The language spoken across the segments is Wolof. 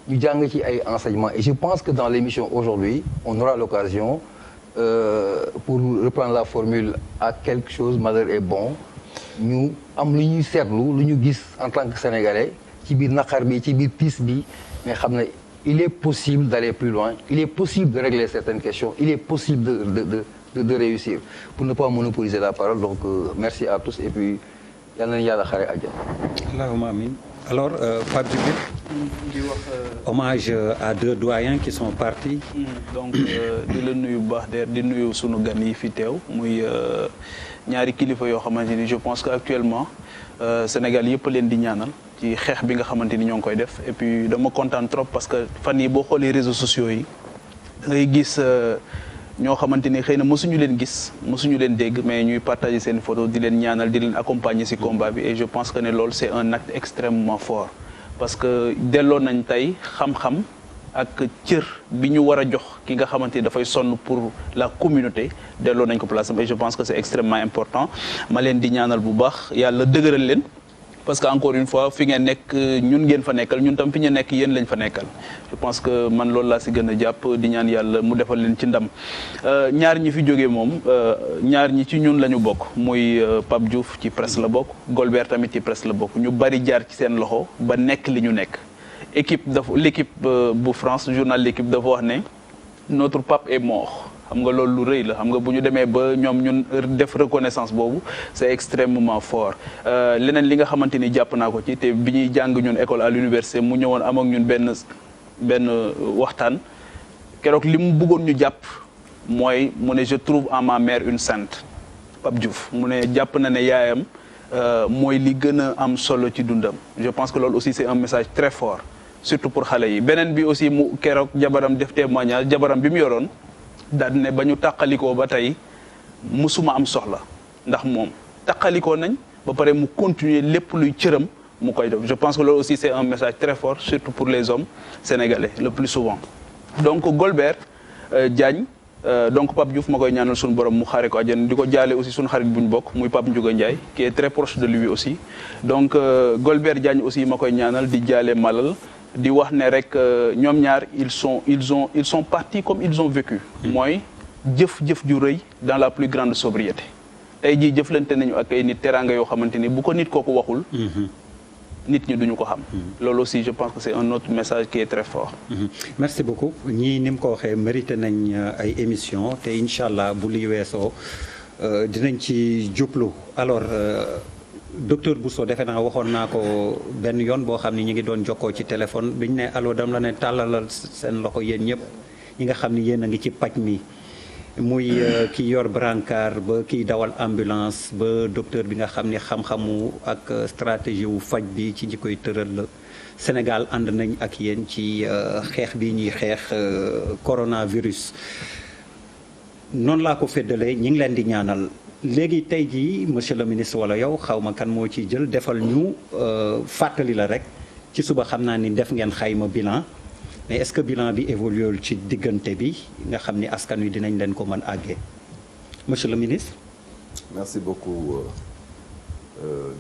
ñu jàng ci ay enseignements et je pense que dans l'émission aujourd'hui on aura l'occasion pour reprendre la formule à quelque chose malheur est bon ñu am lu ñuy seetlu lu ñu gis en tant que sénégalais ci biir naqar bi ci biir tiis bi mais xam ne il est possible d'aller plus loin il est possible de régler certaines questions il est possible de réussir pour ne pas monopoliser la parole donc merci à tous et puis yal na yàlla xare àjjana. Allahumma amin. Alors Pape Djibril di wax hommage à deux doyens qui sont partis. donc di la nuyu bu baax di nuyu sunu gan yi fi teew muy ñaari kilifa yoo xamante ni je pense que actuellement Sénégal yëpp leen di ñaanal ci xeex bi nga xamante ni ñoo ngi koy def et puis dama kontaan trop parce que fan yi boo xoolee réseaux sociaux yi da ngay gis ñoo xamante ni xëy na mësuñu leen gis mësuñu leen dégg mais ñuy partager seen photo di leen ñaanal di leen accompagner ci combat bi et je pense que ne loolu c'est un acte extrêmement fort parce que delloo nañ tey xam-xam ak cër bi ñu war a jox ki nga xamante ni dafay sonn pour la communauté delloo nañ ko place am et je pense que c'est extrêmement important ma leen di ñaanal bu baax yàlla dëgëral leen parce que encore une fois fi ngeen nekk ñun ngeen fa nekkal ñun tam fi ñu nekk yéen lañ fa nekkal je pense que man loolu laa si gën a jàpp di ñaan yàlla mu defal leen ci ndam ñaar ñi fi jógee moom ñaar ñi ci ñun la ñu bokk muy Pape Diouf ci presse la bokk Golbert tamit ci presse la bokk ñu bari jaar ci seen loxo ba nekk li ñu nekk l'équipe bu France journal l'équipe dafa wax ne notre pape est mort xam nga loolu lu rëy la xam nga bu ñu demee ba ñoom ñun def reconnaissance boobu c'est extrêmement fort leneen li nga xamante ni jàpp naa ko ci te bi ñuy jàng ñun école à l'université mu ñëwoon am ak ñun benn waxtaan keroog li mu bëggoon ñu jàpp mooy mu ne je trouve en ma mère une sainte Pape Diouf mu ne jàpp na ne yaayam mooy li gën a am solo ci dundam je pense que loolu aussi c'est un message très fort surtout pour xale yi beneen bi aussi mu keroog jabaram def témoignage jabaram bi mu yoroon daal ne ba ñu tàqalikoo ba tey musuma am soxla ndax moom tàqalikoo nañ ba pare mu continuer lépp luy cëram mu koy def je pense que loolu aussi c'est un message très fort surtout pour les hommes sénégalais le plus souvent donc Golbert Diagne donc Pape Diouf ma koy ñaanal suñu borom mu xaare ko àjjana di ko jaale aussi suñu xarit bu ñu bokk muy Pape Ndiouga Ndiaye qui est très proche de lui aussi donc Golbert Diagne aussi ma koy ñaanal di jaale Malal di wax ne rek ñoom ñaar ils sont partis comme ils ont vécu mooy jëf ju rëy dans la plus grande sobriété tey jii jëflante nañu ak ay nit teraanga yoo xamante ni bu ko nit kooku waxul nit ñi duñu ko xam loolu aussi je pense que c'est un autre message qui est très fort merci beaucoup ñii ni mu ko waxee mérité nañ ay émission te incha allah bu li weesoo dinañ ci jublu alors docteur Bousso defe naa waxoon naa ko benn yoon boo xam ni ñu ngi doon jokkoo ci téléphone bi ñu ne allo dam la ne tàllalal seen loxo yéen ñëpp ñi nga xam ni yéen a ngi ci paj mi muy kii yor brancard ba kiy dawal ambulance ba docteur bi nga xam ni xam-xamu ak stratégie wu faj bi ci ñi koy tëral la Sénégal ànd nañ ak yéen ci xeex bi ñuy xeex coronavirus noonu laa ko féddalee ñi ngi leen di ñaanal léegi tey jii monsieur le ministre wala yow xaw ma kan moo ciy jël defal ñu fàttali la rek ci suba xam naa ni def ngeen xayma bilan mais est-ce que bilan bi évolué ci diggante bi nga xam ni askan wi dinañ leen ko mën àggee monsieur le ministre. merci beaucoup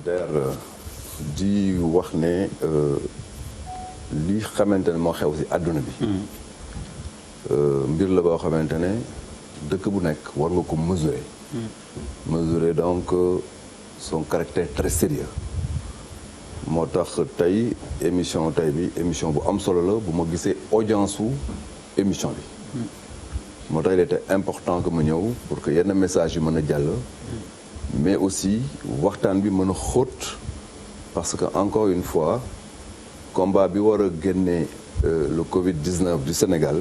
Der di wax ne li xamante ne moo xew ci àdduna bi. mbir la boo xamante ne dëkk bu nekk war nga ko mesurer. mesurer donc son caractère très sérieux moo tax tey émission bi émission bu am solo la bu ma gisee audience su émission bi moo tax il était important que ma ñëw pour que yenn message yi mën a jàll mais aussi waxtaan bi mën a xóot parce que encore une fois combat bi war a génne le Covid-19 du Sénégal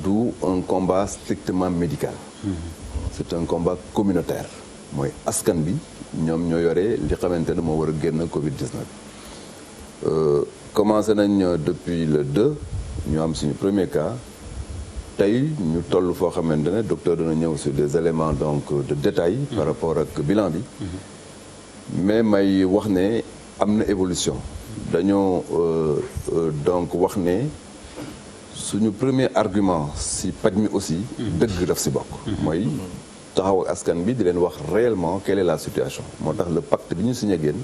du un combat strictement médical c'est un combat communautaire mooy askan bi ñoom ñoo yore li xamante ne moo war a génn Covid-19 commencé nañ depuis le 2 ñu am suñu premier cas tey ñu toll foo xamante ne docteur dana ñëw sur des éléments donc de détail par rapport ak bilan bi mais may wax ne am na évolution dañoo donc wax ne suñu premier argument si paj mi aussi dëgg daf si bokk mooy taxaw ak askan bi di leen wax réellement quelle est la situation moo tax le pacte bi ñu signé génn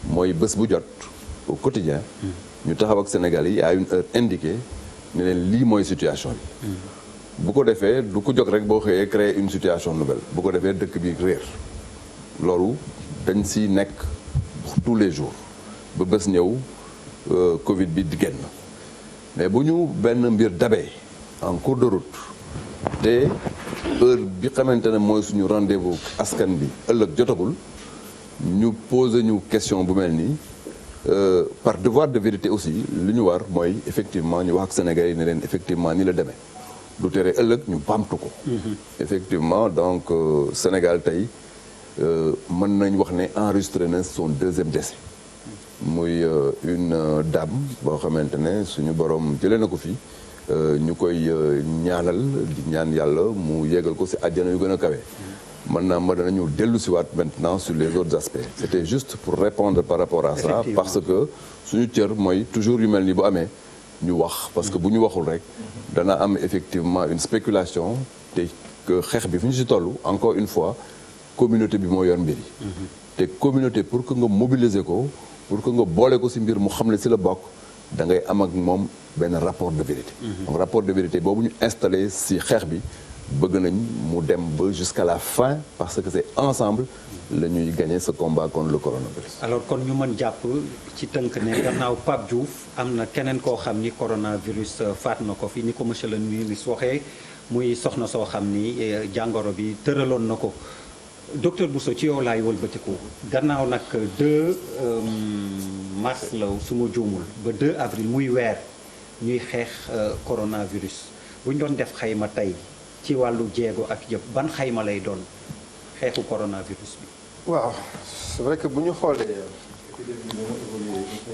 mooy bés bu jot au quotidien ñu taxaw ak Sénégal yi à une heure indiquée ne leen lii mooy situation bi. bu ko defee du ko jóg rek boo xëyee créer une situation nouvelle bu ko defee dëkk bi réer loolu dañ si nekk tous les jours ba bés ñëw Covid bi di génn mais bu ñu benn mbir dabee en cours de route te heure bi xamante ne mooy suñu rendez-vous askan bi ëllëg jotagul ñu poser ñu question bu mel nii par devoir de vérité aussi li ñu war mooy effectivement ñu wax ak Sénégalais yi ne leen effectivement ni la demee du tere ëllëg ñu baamtu ko. effectivement donc Sénégal tey mën nañ wax ne enregistré na son deuxième décès. muy une dame boo xamante ne suñu borom jëlee na ko fi ñu koy ñaanal di ñaan yàlla mu yégal ko si àjjana yu gën a kawe. maintenant ma danañu dellu siwaat maintenant sur les autres aspects c'était juste pour répondre par rapport à ça parce que suñu cër mooy toujours yu mel ni bu amee ñu wax parce que bu ñu waxul rek dana am effectivement une spéculation te que xeex bi fu ñu si toll encore une fois communauté bi moo yor mbir yi te communauté pour que nga mobiliser ko pour que nga boole ko si mbir mu xam ne si la bokk da ngay am ak moom benn rapport de vérité donc rapport de vérité boobu ñu installé si xeex bi bëgg nañ mu dem ba jusqu'à la fin parce que c'est ensemble la ñuy gagner ce combat contre le coronavirus. alors kon ñu mën jàpp ci tënk ne gannaaw Pape Diouf am na keneen koo xam ni coronavirus faat na ko fi ni ko monsieur le ministre waxee muy soxna soo xam ni jàngoro bi tëraloon na ko docteur Bousso ci yow laay wëlbatiku gannaaw nag 2 mars la su ma juumul ba 2 avril muy weer ñuy xeex coronavirus bu ñu doon def xayma tey. ci wàllu jéego ak yëpp ban xayma lay doon xeexu coronavirus bi. waaw c'est vrai que bu ñu xoolee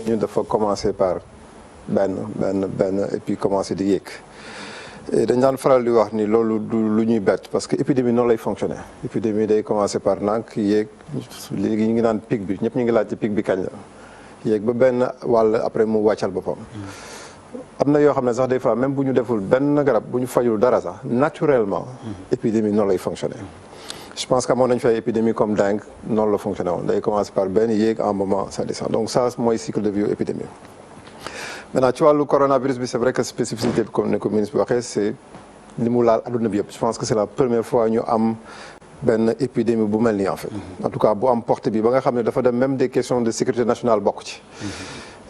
ñu dafa commencer par benn et puis commencer di yéeg dañ daan faral di wax ni loolu du lu ñuy bett parce que épidémie noonu lay fonctionner épidémie day commencer par nànk yéeg léegi ñu ngi naan pic bi ñëpp ñu ngi laaj ci pic bi kañ la yéeg ba benn wàll après mu wàccal boppam. am na yoo xam ne sax des fois même bu ñu deful benn garab bu ñu fajul dara sax naturellement épidémie noonu lay fonctionner je pense que amoon nañu fay épidémie comme dengue noonu la fonctionner woon day commencer par benn yéeg en moment ça descend donc ça mooy cycle de vie épidémie maintenant ci wàllu coronavirus bi c'est vrai que spécificité bi comme ni ko ministre bi waxee c'est li mu laal adduna bi yëpp je pense que c'est la première fois ñu am benn épidémie bu mel nii en fait en tout cas bu am portée bi ba nga xam ne dafa dem même des questions de sécurité nationale bokk ci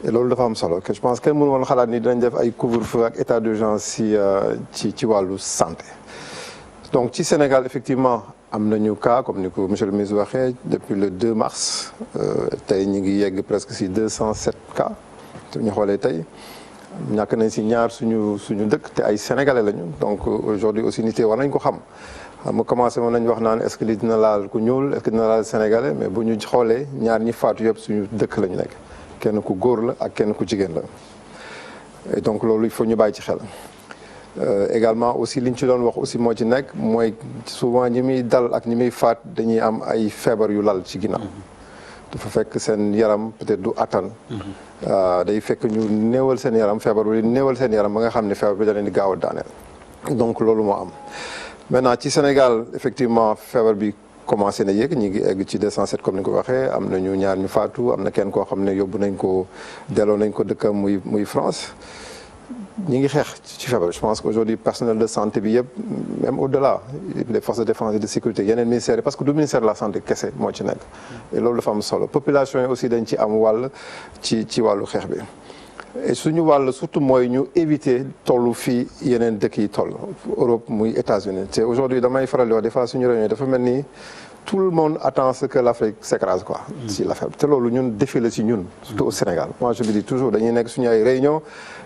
et loolu dafa am solo que je pense kenn mënu woon xalaat ni dinañ def ay couvre-feu ak état d'urgence ci wàllu santé donc ci Sénégal effectivement am nañu cas comme ni ko monsieur le ministre waxee depuis le 2 mars tey ñu ngi yegg presque si 207 cas te ñu xoolee tey ñàkk nañ si ñaar suñu dëkk te ay sénégalais lañu donc aujourd'hui aussi nit yi war nañ ko xam nga commencé woon nañu wax naan est-ce que li dina laal ku ñuul est-ce que dina laal sénégalais mais bu ñu xoolee ñaar ñi faatu yëpp suñu dëkk la ñu nekk kenn ku góor la ak kenn ku jigéen la et donc loolu il faut ñu bàyyi ci xel également aussi li ñu ci doon wax aussi moo ci nekk mooy souvent ñi muy dal ak ñi muy faat dañuy am ay feebar yu lal ci ginnaaw dafa fekk seen yaram peut-être du attan day fekk ñu néewal seen yaram feebar bi néewal seen yaram ba nga xam ne feebar bi da leen di gaaw a daaneel donc loolu moo am maintenant ci Sénégal effectivement feebar bi commencé na yéeg ñi ngi egg ci 207 comme ni ko waxee am nañu ñaar ñu faatu am na kenn koo xam ne yóbbu nañ ko delloo nañ ko dëkkam muy France ñi ngi xeex ci feebar je pense qu'aujourd'hui personnel de santé bi yëpp même au-delà les forces de défense et de sécurité yeneen ministères yi parce que du ministère de la santé kese moo ci nekk et loolu dafa am solo population yi aussi dañ ci am wàll ci wàllu xeex bi et suñu wàll surtout mooy ñu éviter tollu fii yeneen dëkk yi toll Europe muy États-Unis te aujourd'hui damay faral di wax des fois suñu réunion dafa mel ni tout le monde attend ce que l'Afrique s'écrase quoi si l'affaire te loolu ñun défi la si ñun surtout au Sénégal moi je le dis toujours dañuy nekk suñu ay réunion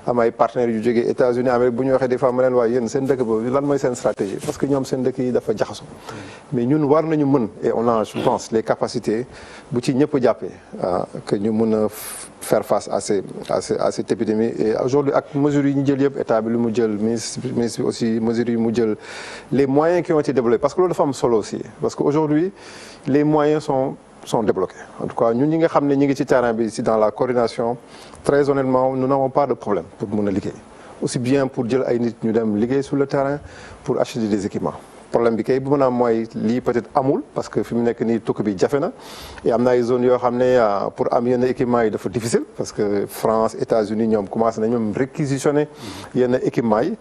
am ay partenaires yu jógee États-Unis Amérique bu ñu waxee des fois ma leen waaye yéen seen dëkk boobu lan mooy seen stratégie parce que ñoom seen dëkk yi dafa jaxaso mais ñun war nañu mën et on a je pense les capacités bu ci ñëpp jàppee que ñu mën a faire face à cette épidémie et aujourd'hui ak mesures yi ñu jël yëpp état bi lu mu jël ministre bi aussi mesures yi mu jël les moyens qui ont été développés parce que loolu dafa am solo aussi parce que aujourd'hui les moyens sont débloqués en tout cas ñun ñi nga xam ne ñi ngi ci terrain bi ici dans la coordination très honnêtement nous n'avons pas de problème pour mën a liggéey aussi bien pour jël ay nit ñu dem liggéey sur le terrain pour acheter des équipements problème bi kay bu mën a am mooy lii peut-être amul parce que fi mu nekk nii tukki bi jafe na et am na ay zones yoo xam ne pour am yenn équipement yi dafa difficile parce que France États-Unis ñoom commencé nañ même réquisitionner yenn équipement yi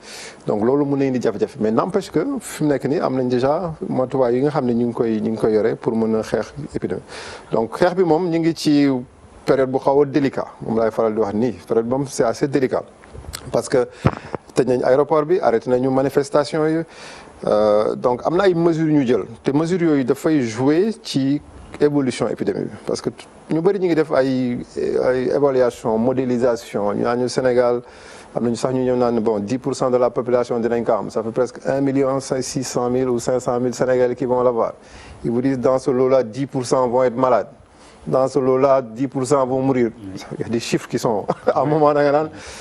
donc loolu mën na indi jafe-jafe mais n'empêche que fi mu nekk nii am nañ déjà matuwaay yi nga xam ne ñu ngi koy yore pour mën a xeex épidémie donc xeex bi moom ñu ngi ci période bu xaw a délicat moom laay faral di wax nii période moom c'est assez délicat parce que tëj nañ aéroport bi arrêté nañu manifestation yi donc am na ay mesures yu ñu jël te mesures yooyu dafay jouer ci évolution épidémie bi parce que ñu bëri ñu ngi def ay évaluation modélisation ñu Sénégal am nañu sax ñu ñëw naan bon 10% de la population dinañ ko am ça fait presque 1,6 million ou 500 000 Sénégalais qui vont l'avoir ils vous disent dans ce lot-là 10% vont être malades dans ce lot-là 10% vont mourir il y a des chiffres qui sont à un moment da nga naan